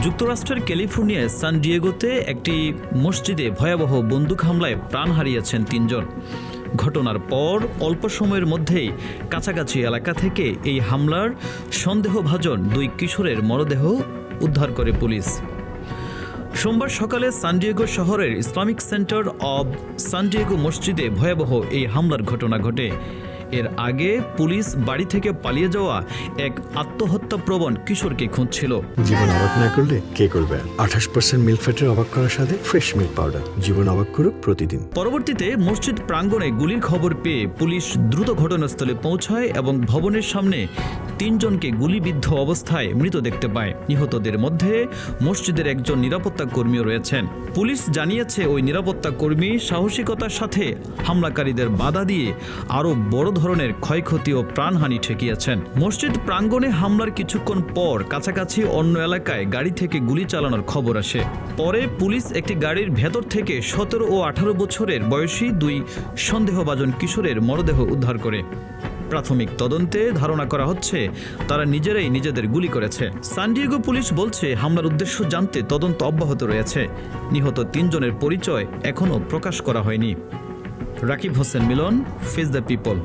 যুক্তরাষ্ট্রের ক্যালিফোর্নিয়ার সান ডিয়েগোতে একটি মসজিদে ভয়াবহ বন্দুক হামলায় প্রাণ হারিয়েছেন ৩ জন। ঘটনার পর অল্প সময়ের মধ্যেই কাছাকাছি এলাকা থেকে এই হামলার সন্দেহভাজন ২ কিশোরের মরদেহ উদ্ধার করে পুলিশ। সোমবার সকালে সান ডিয়েগো শহরের Islamic centre of San Diego মসজিদে ভয়াবহ এই হামলার ঘটনা ঘটে। এর আগে পুলিশ বাড়ি থেকে পালিয়ে যাওয়া এক আত্মহত্যাপ্রবণ কিশোরকে খুঁজছিল। জীবন অবাক না করলে কে করবে? 28% মিল্ক ফ্যাটের অবাক করার সাথে ফ্রেশ মিল্ক পাউডার। জীবন অবাক করুক প্রতিদিন। পরবর্তীতে মসজিদ প্রাঙ্গণে গুলির খবর পেয়ে পুলিশ দ্রুত ঘটনাস্থলে পৌঁছায় এবং ভবনের সামনে ৩ জনকে গুলিবিদ্ধ অবস্থায় মৃত দেখতে পায়। নিহতদের মধ্যে মসজিদের একজন নিরাপত্তা কর্মীও রয়েছেন। পুলিশ জানিয়েছে ওই নিরাপত্তা কর্মী সাহসিকতার সাথে হামলাকারীদের বাধা দিয়ে আরও বড় ধরনের ক্ষয়ক্ষতি ও প্রাণহানি ঠেকিয়েছেন। মসজিদ প্রাঙ্গণে হামলার কিছুক্ষণ পর কাছাকাছি অন্য এলাকায় গাড়ি থেকে গুলি চালানোর খবর আসে। পরে পুলিশ একটি গাড়ির ভেতর থেকে ১৭ ও ১৮ বছরের বয়সী ২ সন্দেহভাজন কিশোরের মরদেহ উদ্ধার করে। প্রাথমিক তদন্তে ধারণা করা হচ্ছে তারা নিজেরাই নিজেদের গুলি করেছে। সান ডিয়েগো পুলিশ বলছে হামলার উদ্দেশ্য জানতে তদন্ত অব্যাহত রয়েছে। নিহত ৩ জনের পরিচয় এখনও প্রকাশ করা হয়নি। রাকিব হোসেন মিলন, ফেস দ্য পিপল।